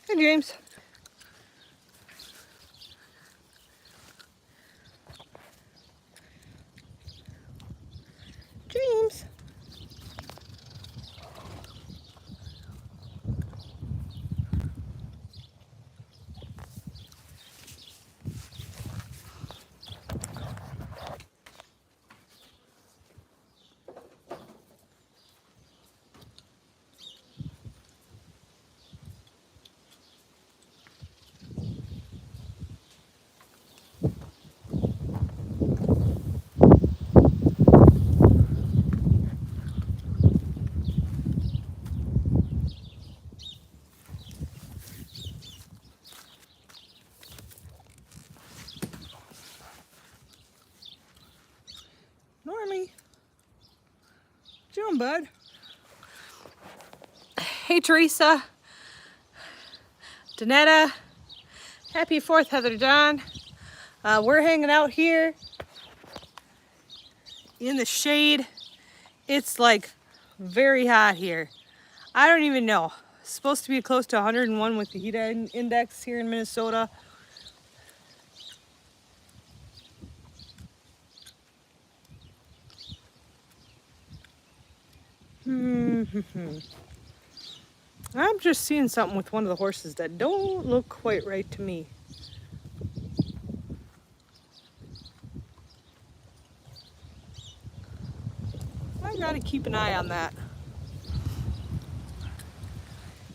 Hey, James. James. Normie. What you doing, bud? Hey, Teresa. Danetta. Happy 4th, Heather John. We're hanging out here in the shade. It's like very hot here. I don't even know. It's supposed to be close to 101 with the heat index here in Minnesota. I'm just seeing something with one of the horses that don't look quite right to me. I gotta keep an eye on that.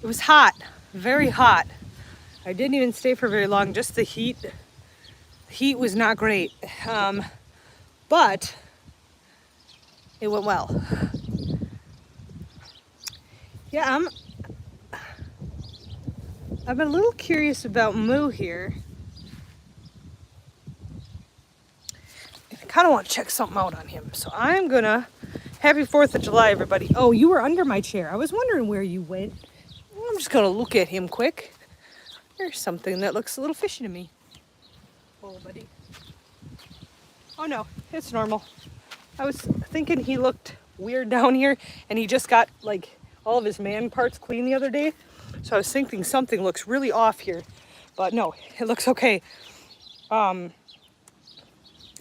It was hot, very hot. I didn't even stay for very long, just the heat. The heat was not great, but it went well. Yeah, I'm a little curious about Moo here. I kind of want to check something out on him, so I'm gonna. Happy 4th of July, everybody. Oh, you were under my chair. I was wondering where you went. I'm just gonna look at him quick. There's something that looks a little fishy to me. Oh, buddy. Oh no, it's normal. I was thinking he looked weird down here, and he just got like all of his man parts clean the other day. So I was thinking something looks really off here, but no, it looks okay. I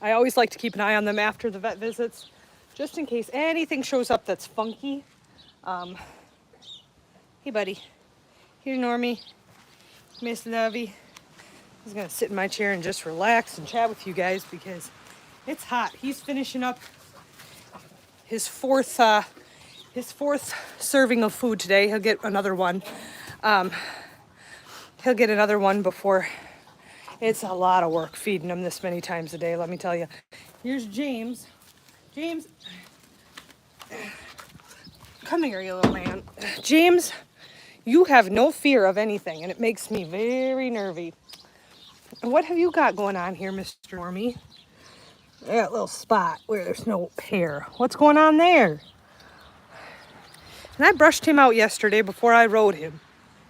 always like to keep an eye on them after the vet visits, just in case anything shows up that's funky. Hey, buddy. Here, Normie. Miss Lovey. He's gonna sit in my chair and just relax and chat with you guys because it's hot. He's finishing up his fourth serving of food today. He'll get another one. He'll get another one before. It's a lot of work feeding him this many times a day, let me tell you. Here's James. James, come here, you little man. James, you have no fear of anything, and it makes me very nervy. What have you got going on here, Mr. Normie? That little spot where there's no hair. What's going on there? And I brushed him out yesterday before I rode him,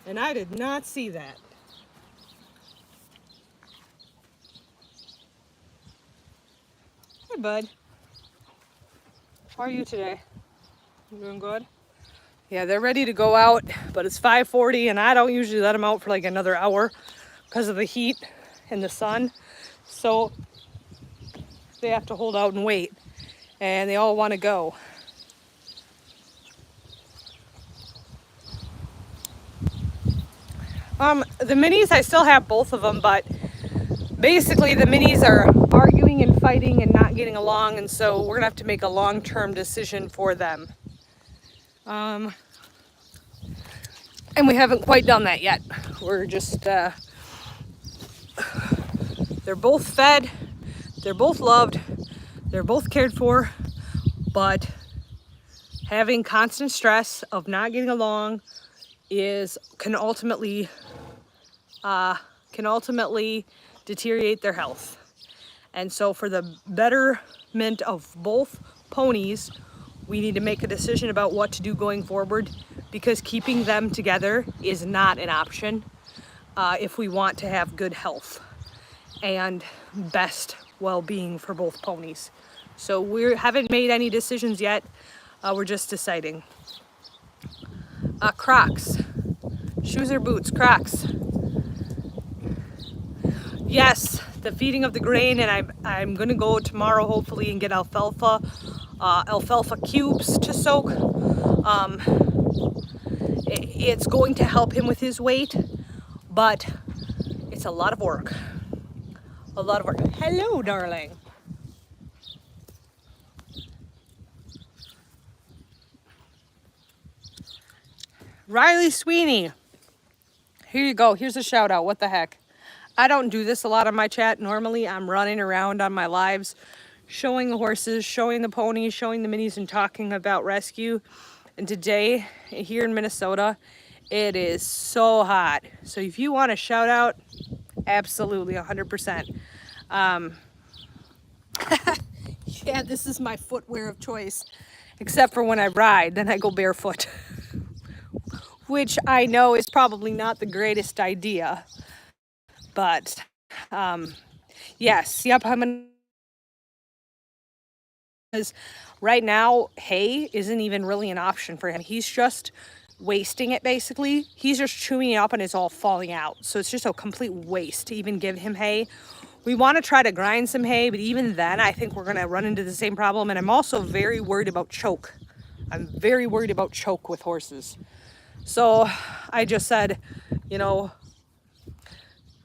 and I did not see that. Hey, bud. How are you today? You doing good? Yeah, they're ready to go out, but it's 5:40, and I don't usually let them out for like another hour because of the heat and the sun. So they have to hold out and wait, and they all want to go. The minis, I still have both of them, but basically the minis are arguing and fighting and not getting along, and so we're gonna have to make a long-term decision for them. And we haven't quite done that yet. We're just, they're both fed, they're both loved, they're both cared for, but having constant stress of not getting along can ultimately deteriorate their health. And so for the betterment of both ponies, we need to make a decision about what to do going forward, because keeping them together is not an option if we want to have good health and best well-being for both ponies. So we haven't made any decisions yet. We're just deciding. Crocs. Shoes or boots? Crocs. Yes, the feeding of the grain, and I'm gonna go tomorrow hopefully and get alfalfa cubes to soak. Um, it's going to help him with his weight, but it's a lot of work. A lot of work. Hello, darling. Riley Sweeney. Here you go. Here's a shout out. What the heck? I don't do this a lot on my chat. Normally, I'm running around on my lives, showing the horses, showing the ponies, showing the minis, and talking about rescue. And today, here in Minnesota, it is so hot. So if you want a shout out, absolutely 100%. Yeah, this is my footwear of choice, except for when I ride, then I go barefoot, which I know is probably not the greatest idea. But yes, yep, I'm gonna. Because right now, hay isn't even really an option for him. He's just wasting it basically. He's just chewing it up and it's all falling out. So it's just a complete waste to even give him hay. We want to try to grind some hay, but even then, I think we're going to run into the same problem. And I'm also very worried about choke. I'm very worried about choke with horses. So I just said, you know,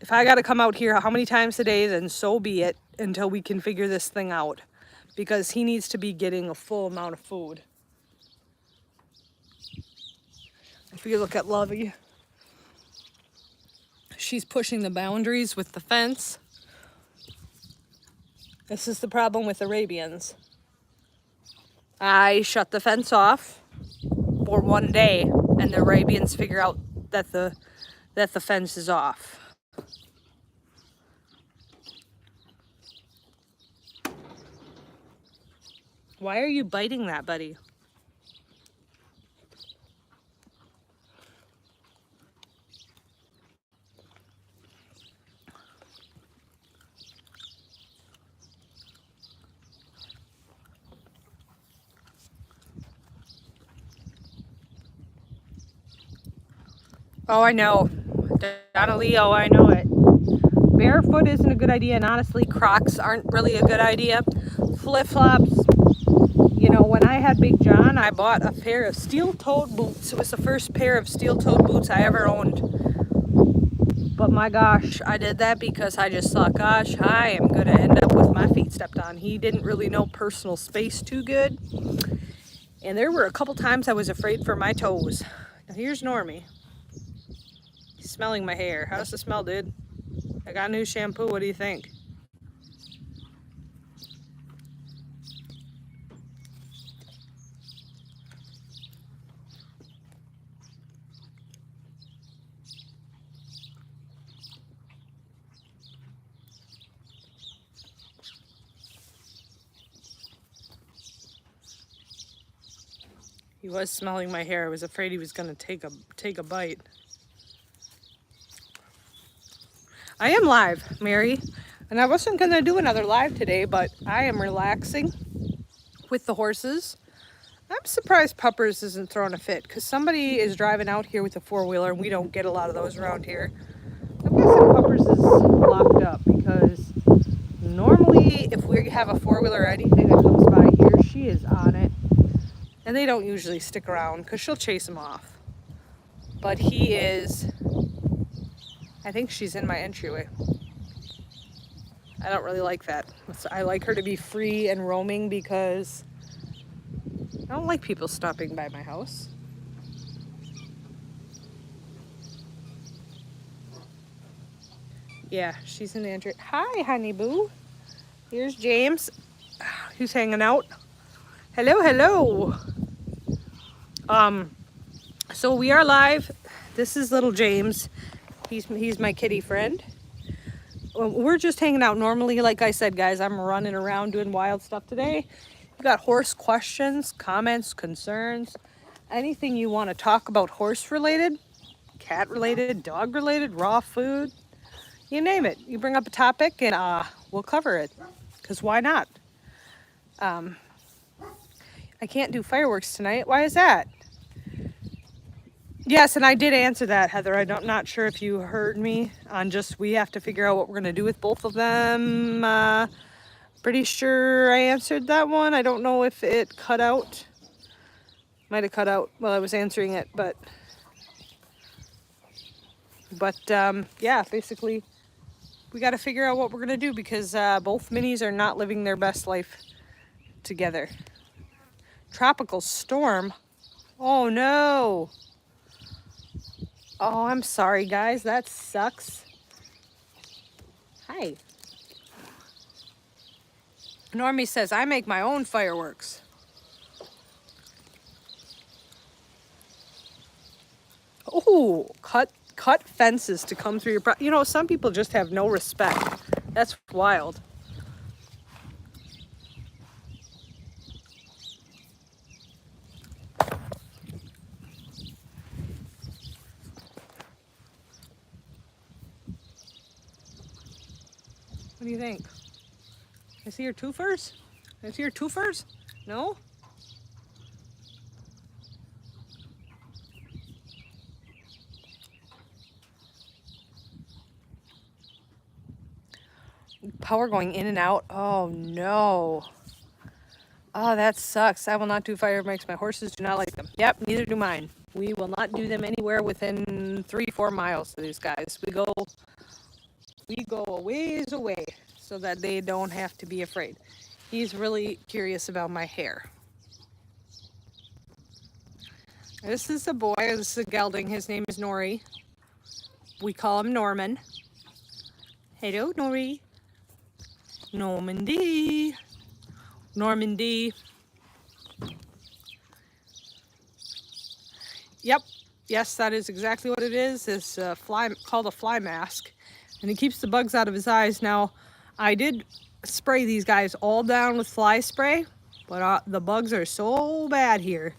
if I got to come out here how many times a day, then so be it until we can figure this thing out. Because he needs to be getting a full amount of food. If you look at Lovey, she's pushing the boundaries with the fence. This is the problem with Arabians. I shut the fence off for one day, and the Arabians figure out that the fence is off. Why are you biting that, buddy? Oh, I know. Donna Leo, I know it. Barefoot isn't a good idea, and honestly, Crocs aren't really a good idea. Flip-flops. You know, when I had Big John, I bought a pair of steel-toed boots. It was the first pair of steel-toed boots I ever owned. But my gosh, I did that because I just thought, gosh, I am going to end up with my feet stepped on. He didn't really know personal space too good. And there were a couple times I was afraid for my toes. Now here's Normie. He's smelling my hair. How's the smell, dude? I got new shampoo. What do you think? He was smelling my hair. I was afraid he was going to take a bite. I am live, Mary, and I wasn't going to do another live today, but I am relaxing with the horses. I'm surprised Puppers isn't throwing a fit because somebody is driving out here with a four-wheeler, and we don't get a lot of those around here. I'm guessing Puppers is locked up because normally if we have a four-wheeler or anything that comes by here, she is on it. And they don't usually stick around because she'll chase him off. But he is, I think she's in my entryway. I don't really like that. I like her to be free and roaming because I don't like people stopping by my house. Yeah, she's in the entry. Hi, honey boo. Here's James. Who's hanging out. Hello, hello. So we are live. This is little James. He's my kitty friend. We're just hanging out normally. Like I said, guys, I'm running around doing wild stuff today. You got horse questions, comments, concerns, anything you want to talk about horse related, cat related, dog related, raw food, you name it. You bring up a topic and we'll cover it. Because why not? I can't do fireworks tonight. Why is that? Yes, and I did answer that, Heather. Not sure if you heard me on just we have to figure out what we're going to do with both of them. Pretty sure I answered that one. I don't know if it cut out. Might have cut out while I was answering it, but yeah, basically we got to figure out what we're going to do because both minis are not living their best life together. Tropical storm. Oh no. Oh, I'm sorry, guys. That sucks. Hi. Normie says, I make my own fireworks. Oh, cut fences to come through your you know, some people just have no respect. That's wild. What do you think? I see your twofers? I see your twofers? No? Power going in and out. Oh no. Oh, that sucks. I will not do fireworks. My horses do not like them. Yep, neither do mine. We will not do them anywhere within 3-4 miles of these guys. We go a ways away so that they don't have to be afraid. He's really curious about my hair. This is a boy. This is a gelding. His name is Nori. We call him Norman. Hello, Nori. Normandy. Normandy. Yep. Yes, that is exactly what it is. It's called a fly mask. And he keeps the bugs out of his eyes. Now, I did spray these guys all down with fly spray, but the bugs are so bad here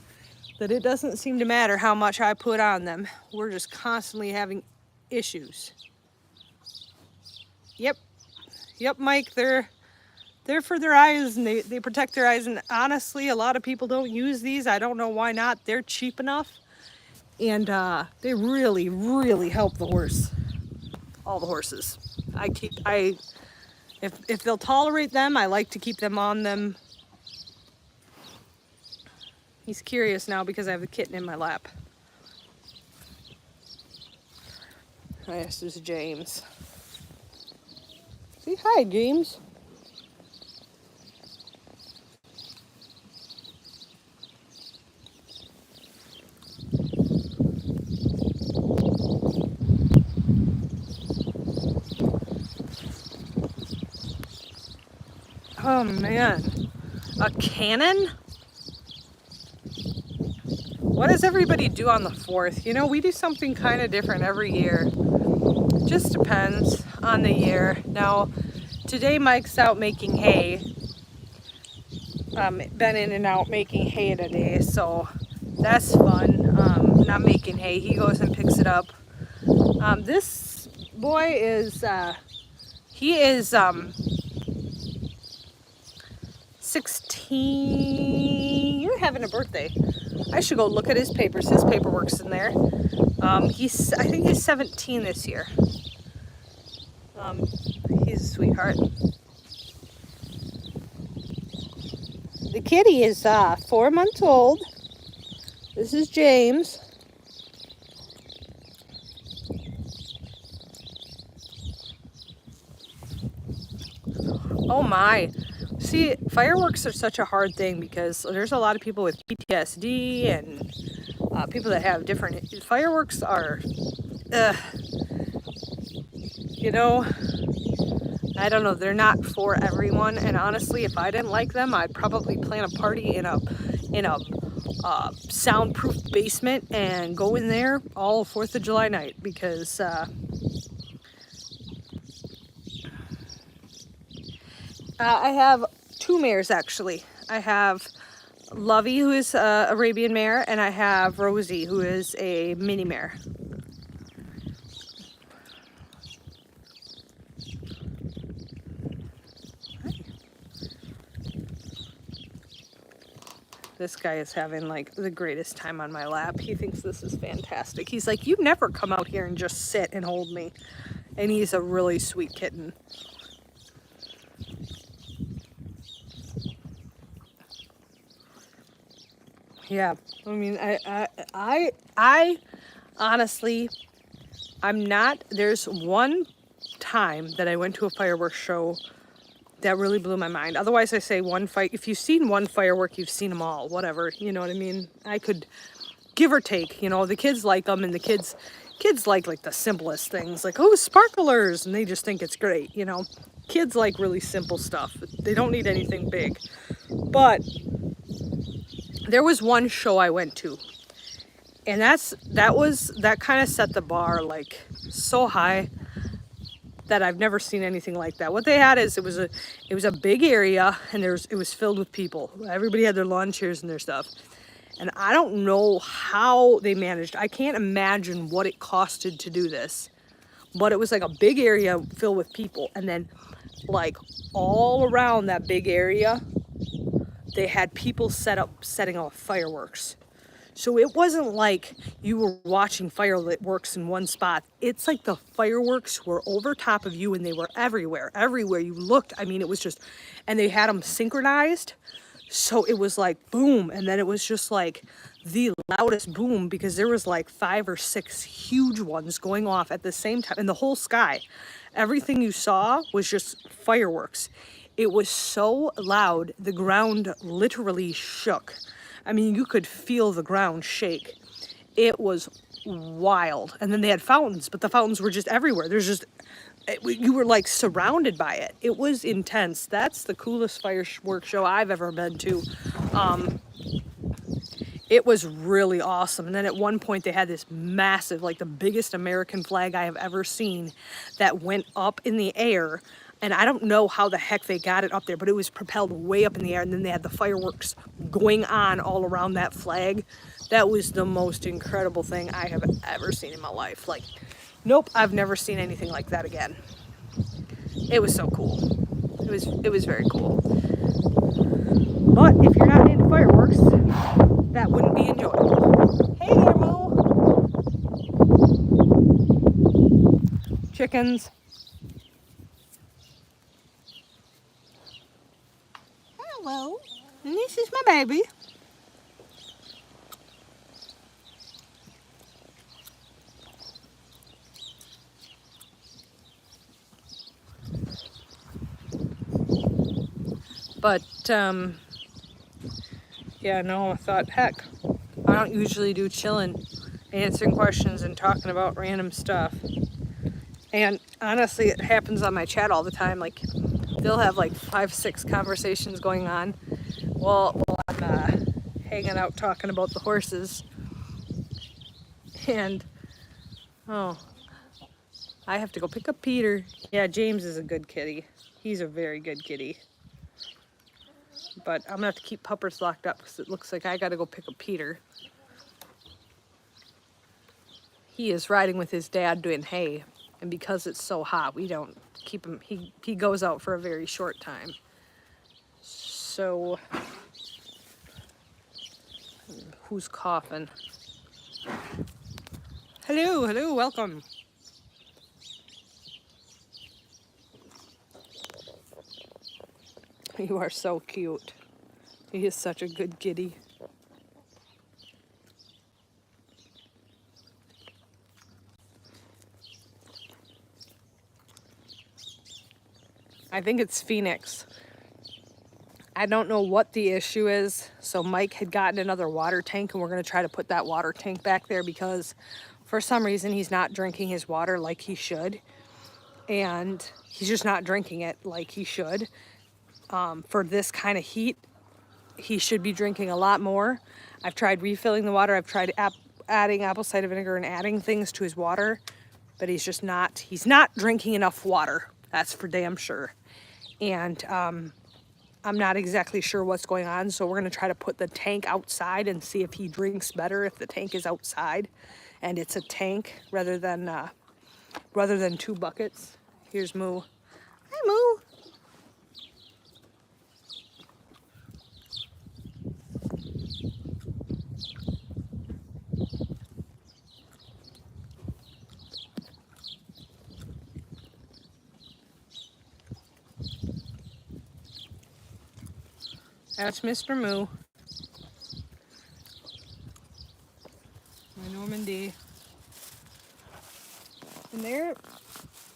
that it doesn't seem to matter how much I put on them. We're just constantly having issues. Yep. Yep, Mike, they're for their eyes and they protect their eyes. And honestly, a lot of people don't use these. I don't know why not. They're cheap enough. And they really, really help the horse. All the horses. If they'll tolerate them, I like to keep them on them. He's curious now because I have the kitten in my lap. This is James. Say hi, James. Oh man, a cannon? What does everybody do on the 4th? You know, we do something kind of different every year. Just depends on the year. Now, today Mike's out making hay. Been in and out making hay today, so that's fun. Not making hay, he goes and picks it up. This boy is, he is 16. You're having a birthday. I should go look at his papers. His paperwork's in there. I think he's 17 this year. He's a sweetheart. The kitty is 4 months old. This is James. Oh my. See, fireworks are such a hard thing because there's a lot of people with PTSD and people that have different... Fireworks are, you know, I don't know, they're not for everyone. And honestly, if I didn't like them, I'd probably plan a party in a soundproof basement and go in there all 4th of July night because... I have 2 mares actually. I have Lovey, who is a Arabian mare, and I have Rosie, who is a mini mare. This guy is having like the greatest time on my lap. He thinks this is fantastic. He's like, you never come out here and just sit and hold me. And he's a really sweet kitten. Yeah, I mean, I honestly, I'm not, there's one time that I went to a fireworks show that really blew my mind. Otherwise, I say one fight. If you've seen one firework, you've seen them all. Whatever, you know what I mean. I could give or take. You know, the kids like them, and the kids like the simplest things, like oh sparklers, and they just think it's great. You know, kids like really simple stuff. They don't need anything big. But there was one show I went to, and that kind of set the bar like so high that I've never seen anything like that. What they had is it was a big area, and it was filled with people. Everybody had their lawn chairs and their stuff. And I don't know how they managed. I can't imagine what it costed to do this. But it was like a big area filled with people, and then like all around that big area, they had people setting off fireworks. So it wasn't like you were watching fireworks in one spot. It's like the fireworks were over top of you, and they were everywhere. Everywhere you looked, I mean, it was just, and they had them synchronized. So it was like boom, and then it was just like the loudest boom, because there was like 5 or 6 huge ones going off at the same time in the whole sky. Everything you saw was just fireworks. It was so loud, the ground literally shook. I mean, you could feel the ground shake. It was wild. And then they had fountains, but the fountains were just everywhere. You were like surrounded by it. It was intense. That's the coolest fireworks show I've ever been to. It was really awesome. And then at one point they had this massive, like the biggest American flag I have ever seen, that went up in the air. And I don't know how the heck they got it up there, but it was propelled way up in the air. And then they had the fireworks going on all around that flag. That was the most incredible thing I have ever seen in my life. Like, nope, I've never seen anything like that again. It was so cool. It was very cool. But if you're not into fireworks, that wouldn't be enjoyable. Hey there, Moo. Chickens. Hello. And this is my baby. But, yeah, no, I thought, heck, I don't usually do chilling, answering questions and talking about random stuff. And honestly, it happens on my chat all the time. Like, they'll have like 5, 6 conversations going on while I'm hanging out talking about the horses. And, oh, I have to go pick up Peter. Yeah, James is a good kitty. He's a very good kitty. But I'm gonna have to keep Puppers locked up because it looks like I gotta go pick up Peter. He is riding with his dad doing hay, and because it's so hot, we don't keep him. He goes out for a very short time. So, who's coughing? Hello, welcome. You are so cute. He is such a good kitty. I think it's Phoenix. I don't know what the issue is. So Mike had gotten another water tank, and we're going to try to put that water tank back there because for some reason he's not drinking his water like he should. And he's just not drinking it like he should. For this kind of heat, he should be drinking a lot more. I've tried refilling the water. I've tried adding apple cider vinegar and adding things to his water, but he's not drinking enough water. That's for damn sure. And I'm not exactly sure what's going on, so we're gonna try to put the tank outside and see if he drinks better if the tank is outside and it's a tank rather than 2 buckets. Here's Moo. Hi, Moo. That's Mr. Moo. My Normandy. And there,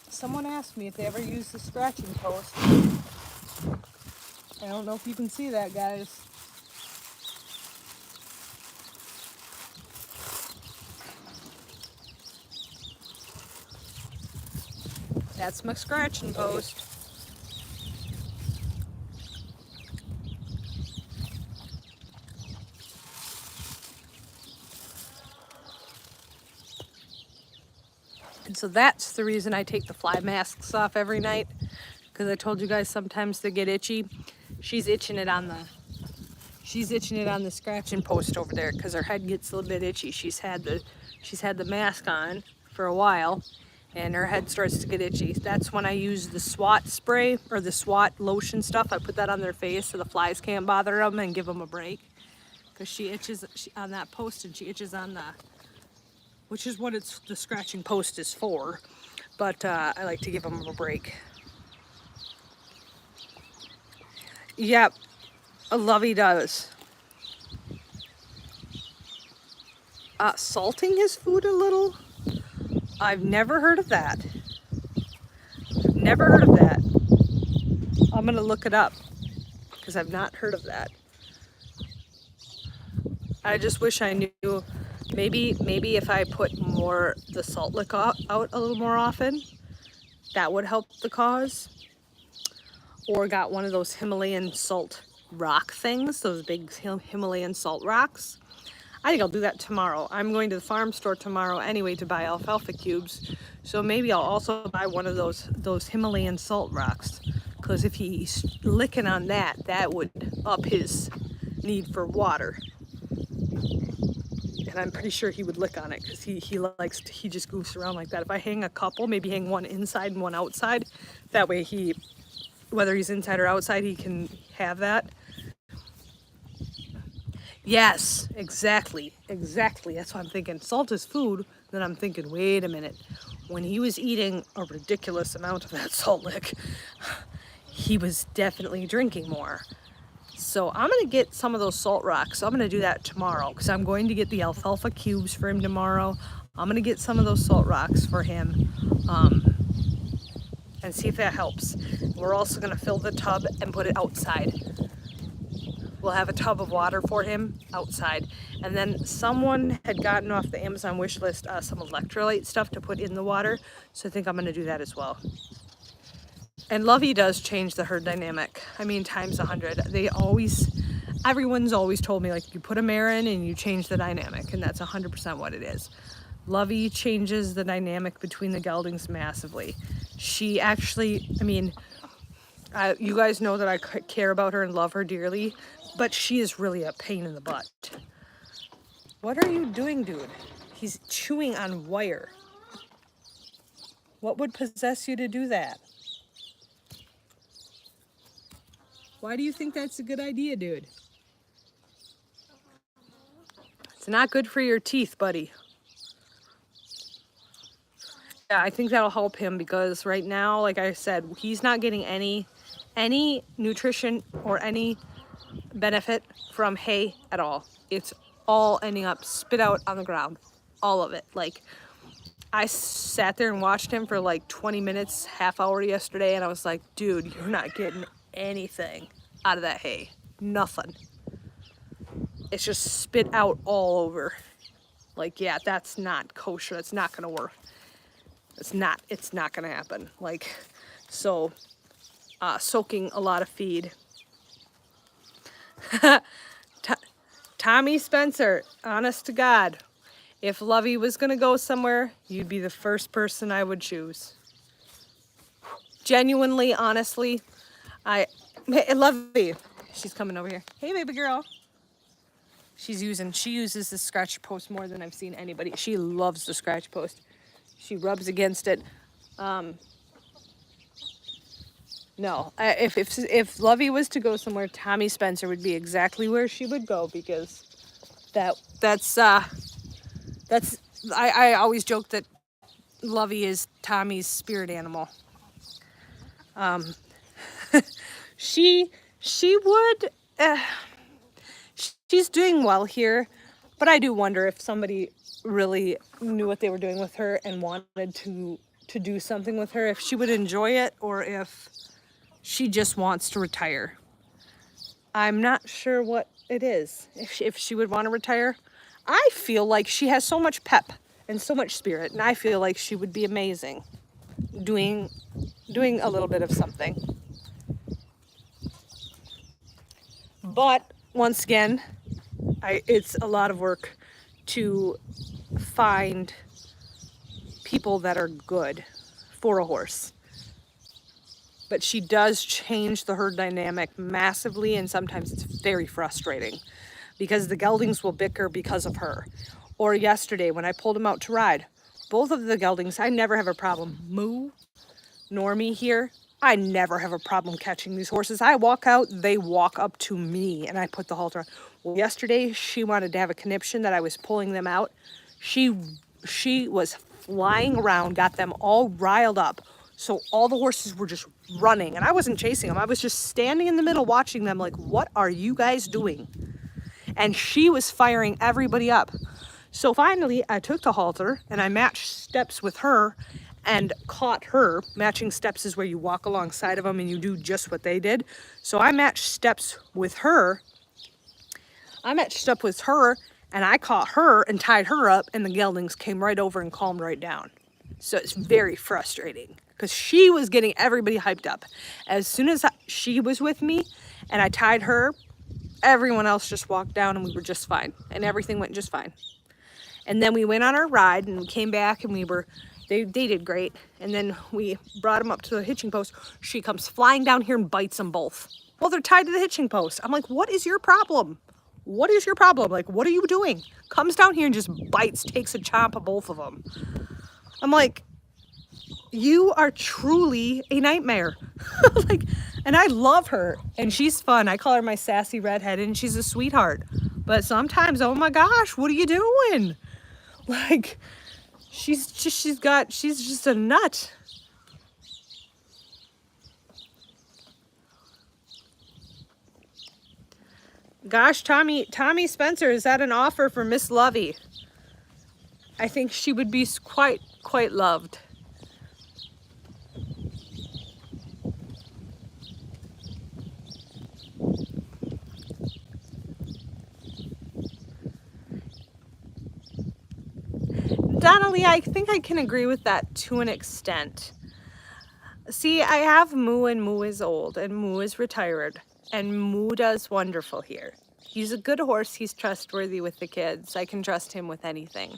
someone asked me if they ever use the scratching post. I don't know if you can see that, guys. That's my scratching post. And so that's the reason I take the fly masks off every night, because I told you guys sometimes they get itchy. She's itching it on the scratching post over there because her head gets a little bit itchy. She's had the mask on for a while, and her head starts to get itchy. That's when I use the SWAT spray or the SWAT lotion stuff. I put that on their face so the flies can't bother them and give them a break. Because she itches on that post, and she itches on the, which is what the scratching post is for. But I like to give them a break. Yep, Lovey does. Salting his food a little? I've never heard of that. Never heard of that. I'm gonna look it up because I've not heard of that. I just wish I knew. Maybe if I put the salt lick out a little more often, that would help the cause. Or got one of those Himalayan salt rock things, those big Himalayan salt rocks. I think I'll do that tomorrow. I'm going to the farm store tomorrow anyway to buy alfalfa cubes. So maybe I'll also buy one of those Himalayan salt rocks. Because if he's licking on that, that would up his need for water. And I'm pretty sure he would lick on it because he just goofs around like that. If I hang a couple, maybe hang one inside and one outside, that way whether he's inside or outside, he can have that. Yes, exactly. That's what I'm thinking. Salt is food. Then I'm thinking, wait a minute. When he was eating a ridiculous amount of that salt lick, he was definitely drinking more. So I'm going to get some of those salt rocks. I'm going to do that tomorrow because I'm going to get the alfalfa cubes for him tomorrow. I'm going to get some of those salt rocks for him and see if that helps. We're also going to fill the tub and put it outside. We'll have a tub of water for him outside. And then someone had gotten off the Amazon wish list some electrolyte stuff to put in the water. So I think I'm going to do that as well. And Lovey does change the herd dynamic. I mean, times 100. Everyone's always told me, like, you put a mare in and you change the dynamic. And that's 100% what it is. Lovey changes the dynamic between the geldings massively. She actually, I mean, you guys know that I care about her and love her dearly, but she is really a pain in the butt. What are you doing, dude? He's chewing on wire. What would possess you to do that? Why do you think that's a good idea, dude? It's not good for your teeth, buddy. Yeah, I think that'll help him because right now, like I said, he's not getting any nutrition or any benefit from hay at all. It's all ending up spit out on the ground. All of it. Like, I sat there and watched him for like 20 minutes, half hour yesterday, and I was like, dude, you're not getting anything out of that hay. Nothing. It's just spit out all over. Like, yeah, that's not kosher. That's not gonna work. It's not gonna happen. Like, so soaking a lot of feed. Tommy Spencer, honest to God, if Lovey was gonna go somewhere, you'd be the first person I would choose. Genuinely, honestly, hey, Lovey, she's coming over here. Hey, baby girl. She uses the scratch post more than I've seen anybody. She loves the scratch post. She rubs against it. No, if Lovey was to go somewhere, Tommy Spencer would be exactly where she would go because that's I always joke that Lovey is Tommy's spirit animal. She would, she's doing well here, but I do wonder if somebody really knew what they were doing with her and wanted to do something with her, if she would enjoy it or if she just wants to retire. I'm not sure what it is. If she would want to retire, I feel like she has so much pep and so much spirit, and I feel like she would be amazing doing a little bit of something. But once again, it's a lot of work to find people that are good for a horse. But she does change the herd dynamic massively, and sometimes it's very frustrating because the geldings will bicker because of her. Or yesterday when I pulled them out to ride, both of the geldings, I never have a problem. Moo, Normie here, I never have a problem catching these horses. I walk out, they walk up to me, and I put the halter on. Well, yesterday she wanted to have a conniption that I was pulling them out. She was flying around, got them all riled up. So all the horses were just running, and I wasn't chasing them. I was just standing in the middle watching them like, what are you guys doing? And she was firing everybody up. So finally, I took the halter and I matched steps with her and caught her. Matching steps is where you walk alongside of them and you do just what they did. So I matched steps with her. And I caught her and tied her up, and the geldings came right over and calmed right down. So it's very frustrating because she was getting everybody hyped up. As soon as she was with me and I tied her, everyone else just walked down and we were just fine. And everything went just fine. And then we went on our ride and we came back and they did great. And then we brought them up to the hitching post. She comes flying down here and bites them both. Well, they're tied to the hitching post. I'm like, what is your problem? What is your problem? Like, what are you doing? Comes down here and just bites, takes a chomp of both of them. I'm like, you are truly a nightmare. Like, and I love her and she's fun. I call her my sassy redhead and she's a sweetheart. But sometimes, oh my gosh, what are you doing? Like, she's just a nut. Gosh, Tommy Spencer, is that an offer for Miss Lovey? I think she would be quite loved. Donnelly, I think I can agree with that to an extent. See, I have Moo, and Moo is old, and Moo is retired, and Moo does wonderful here. He's a good horse. He's trustworthy with the kids. I can trust him with anything.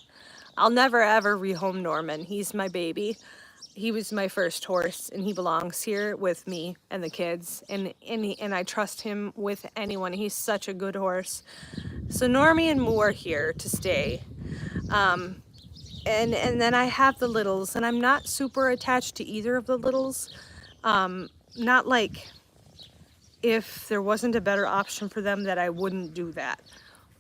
I'll never ever rehome Norman. He's my baby. He was my first horse, and he belongs here with me and the kids, and I trust him with anyone. He's such a good horse. So Normie and Moo are here to stay. And then I have the littles, and I'm not super attached to either of the littles. Not like if there wasn't a better option for them that I wouldn't do that,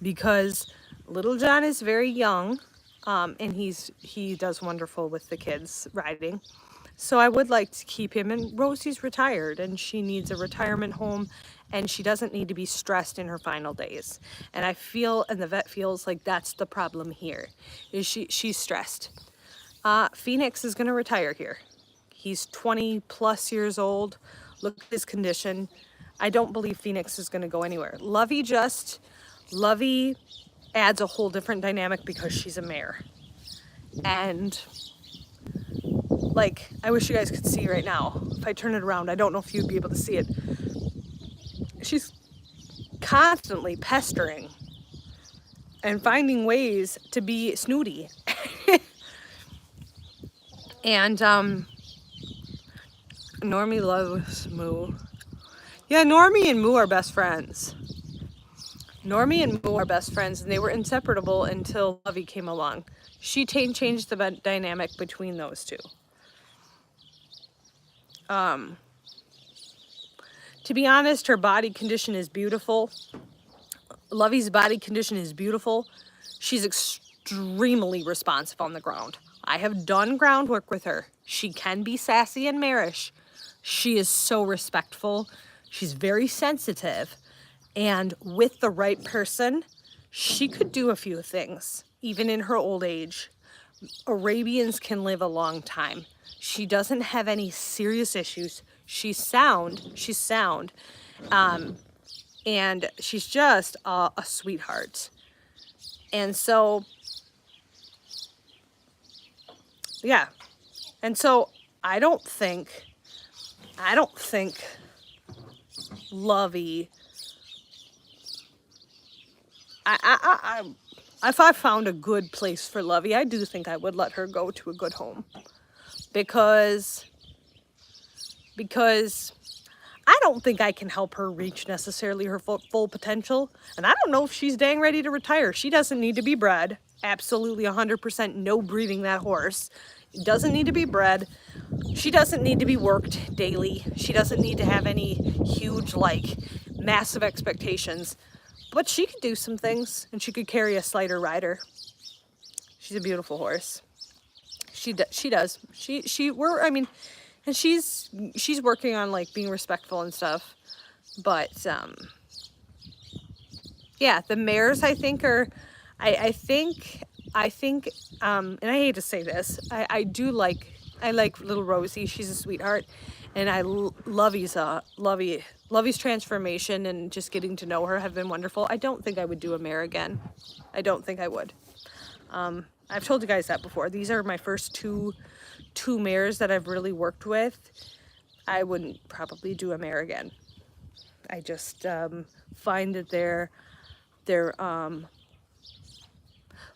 because Little John is very young, and he does wonderful with the kids riding. So I would like to keep him, and Rosie's retired and she needs a retirement home and she doesn't need to be stressed in her final days. And I feel, and the vet feels like that's the problem here, is she's stressed. Phoenix is gonna retire here. He's 20 plus years old. Look at his condition. I don't believe Phoenix is gonna go anywhere. Lovey adds a whole different dynamic because she's a mare. And like, I wish you guys could see right now. If I turn it around, I don't know if you'd be able to see it. She's constantly pestering and finding ways to be snooty. And Normie loves Moo. Yeah, Normie and Moo are best friends. Normie and Moo are best friends, and they were inseparable until Lovey came along. She changed the dynamic between those two. To be honest, her body condition is beautiful. Lovey's body condition is beautiful. She's extremely responsive on the ground. I have done groundwork with her. She can be sassy and marish. She is so respectful. She's very sensitive. And with the right person, she could do a few things, even in her old age. Arabians can live a long time. She doesn't have any serious issues. She's sound, and she's just a sweetheart. And so, yeah. And so I don't think Lovey, if I found a good place for Lovey, I do think I would let her go to a good home, because I don't think I can help her reach necessarily her full potential. And I don't know if she's dang ready to retire. She doesn't need to be bred. Absolutely 100% no breeding that horse. It doesn't need to be bred. She doesn't need to be worked daily. She doesn't need to have any huge, like, massive expectations. But she could do some things, and she could carry a slighter rider. She's a beautiful horse. She does. And she's working on, like, being respectful and stuff. But yeah, the mares, I think, are, I think, and I hate to say this, I like little Rosie. She's a sweetheart, and Lovey's transformation and just getting to know her have been wonderful. I don't think I would do a mare again. I don't think I would. I've told you guys that before. These are my first two mares that I've really worked with. I wouldn't probably do a mare again. I just find that they're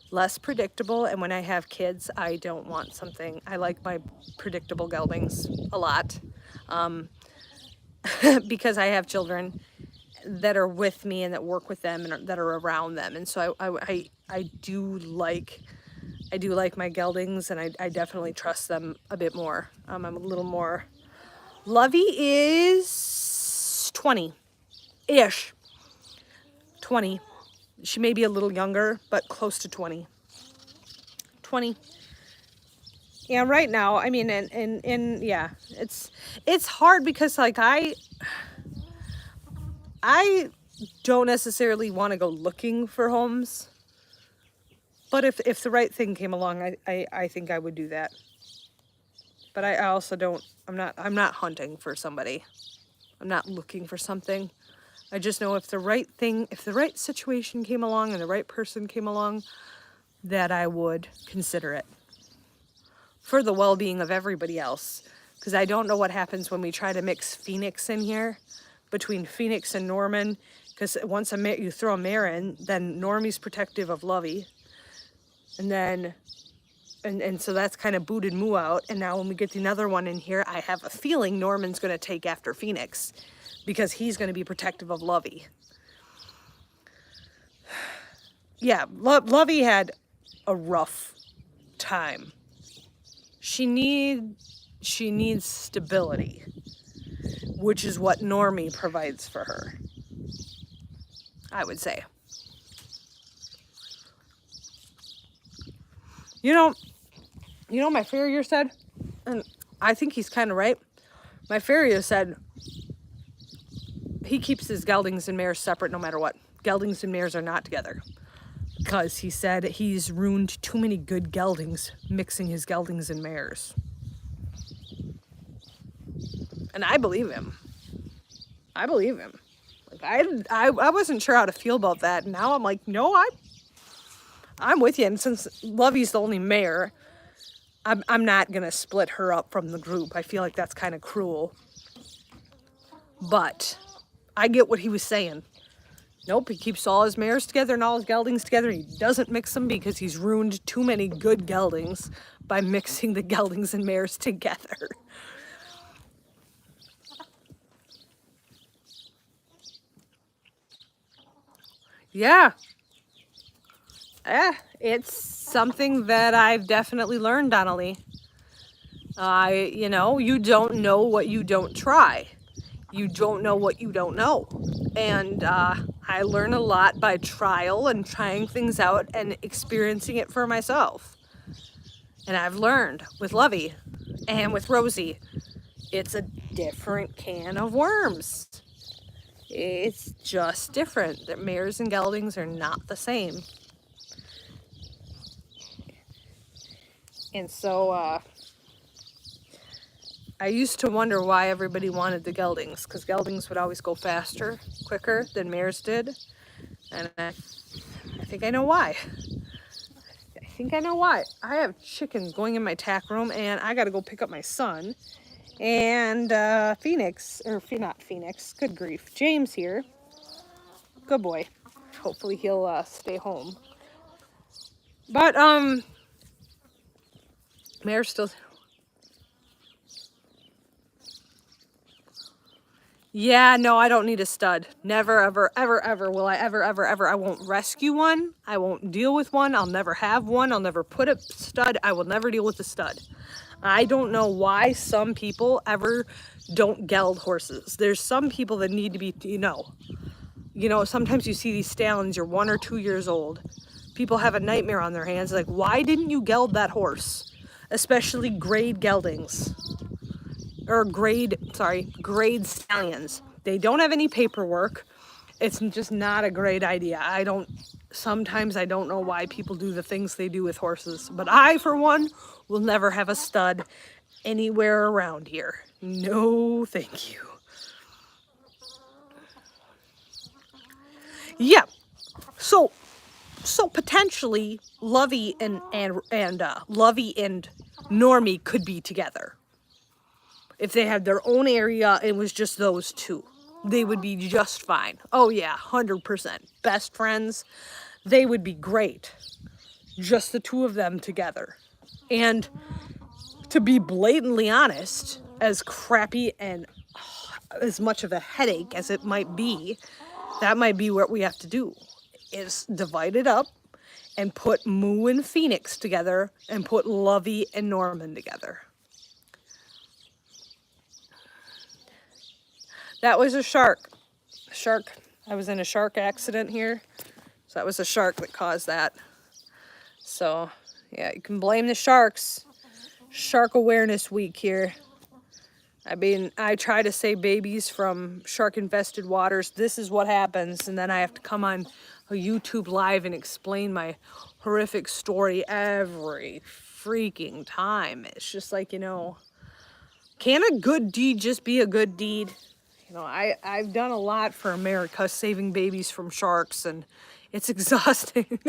less predictable, and when I have kids, I don't want something. I like my predictable geldings a lot, because I have children that are with me and that work with them and that are around them, and so I do like my geldings, and I definitely trust them a bit more. I'm a little more. Lovey is 20-ish. 20. She may be a little younger, but close to 20. 20. Yeah, right now, I mean, and yeah, it's hard because, like, I don't necessarily want to go looking for homes, but if the right thing came along, I think I would do that. But I also don't, I'm not hunting for somebody. I'm not looking for something. I just know if the right situation came along and the right person came along, that I would consider it for the well-being of everybody else. Because I don't know what happens when we try to mix Phoenix in here, between Phoenix and Norman. Because once you throw a mare in, then Normie's protective of Lovey. And then, and so that's kind of booted Moo out. And now when we get another one in here, I have a feeling Norman's going to take after Phoenix, because he's going to be protective of Lovey. Yeah, Lovey had a rough time. She needs stability, which is what Normie provides for her, I would say. You know, my farrier said, and I think he's kind of right. My farrier said he keeps his geldings and mares separate no matter what. Geldings and mares are not together, because he said he's ruined too many good geldings mixing his geldings and mares. And I believe him. Like, I wasn't sure how to feel about that. And now I'm like, no, I'm with you. And since Lovey's the only mare, I'm not gonna split her up from the group. I feel like that's kind of cruel. But I get what he was saying. Nope, he keeps all his mares together and all his geldings together. He doesn't mix them because he's ruined too many good geldings by mixing the geldings and mares together. Yeah. It's something that I've definitely learned, Donnelly. You don't know what you don't try. You don't know what you don't know. And I learn a lot by trial and trying things out and experiencing it for myself. And I've learned with Lovey and with Rosie, it's a different can of worms. It's just different. The mares and geldings are not the same. And so I used to wonder why everybody wanted the geldings, because geldings would always go faster, quicker than mares did. And I think I know why. I think I know why. I have chickens going in my tack room, and I got to go pick up my son. And Phoenix, or not Phoenix, good grief, James here. Good boy. Hopefully he'll stay home. But mare's still. Yeah, no, I don't need a stud. Never, ever, ever, ever will I ever. I won't rescue one. I won't deal with one. I'll never have one. I'll never put a stud. I will never deal with a stud. I don't know why some people ever don't geld horses. There's some people that need to be, sometimes you see these stallions, you're 1 or 2 years old. People have a nightmare on their hands. Like, why didn't you geld that horse? Especially grade geldings. Or grade stallions. They don't have any paperwork. It's just not a great idea. Sometimes I don't know why people do the things they do with horses. But I, for one, will never have a stud anywhere around here. No, thank you. Yeah. So potentially Lovey and Lovey and Normie could be together. If they had their own area, it was just those two. They would be just fine. Oh yeah, 100%. Best friends. They would be great. Just the two of them together. And to be blatantly honest, as crappy and as much of a headache as it might be, that might be what we have to do, is divide it up and put Moo and Phoenix together and put Lovey and Norman together. That was a shark. I was in a shark accident here. So that was a shark that caused that. So, yeah, you can blame the sharks. Shark Awareness Week here. I mean, I try to save babies from shark-infested waters. This is what happens. And then I have to come on a YouTube Live and explain my horrific story every freaking time. It's just like, can a good deed just be a good deed? I've done a lot for America, saving babies from sharks, and it's exhausting.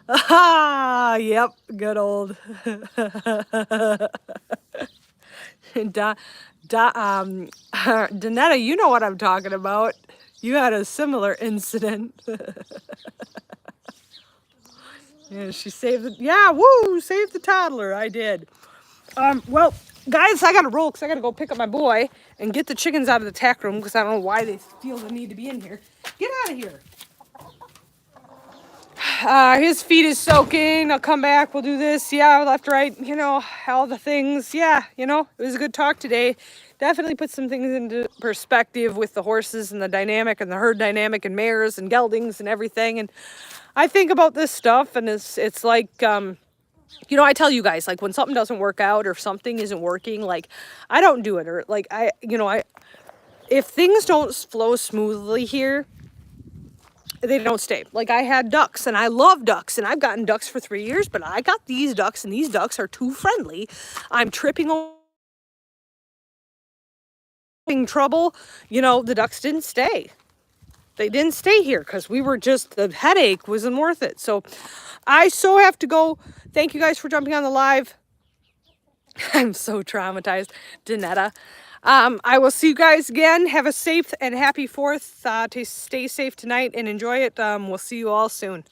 Yep, good old. Donetta, you know what I'm talking about. You had a similar incident. Yeah, she saved saved the toddler. I did. Well, guys, I gotta roll because I gotta go pick up my boy and get the chickens out of the tack room because I don't know why they feel the need to be in here. Get out of here. His feet is soaking. I'll come back. We'll do this. Yeah, left, right. All the things. Yeah, it was a good talk today. Definitely put some things into perspective with the horses and the dynamic and the herd dynamic and mares and geldings and everything. And I think about this stuff, and it's like, I tell you guys, like, when something doesn't work out or something isn't working, like, I don't do it. Or like, if things don't flow smoothly here, they don't stay. Like, I had ducks, and I love ducks, and I've gotten ducks for 3 years, but I got these ducks, and these ducks are too friendly. I'm tripping over trouble. The ducks didn't stay. They didn't stay here because the headache wasn't worth it. So I have to go. Thank you guys for jumping on the live. I'm so traumatized. Donetta. I will see you guys again. Have a safe and happy 4th. Stay safe tonight and enjoy it. We'll see you all soon.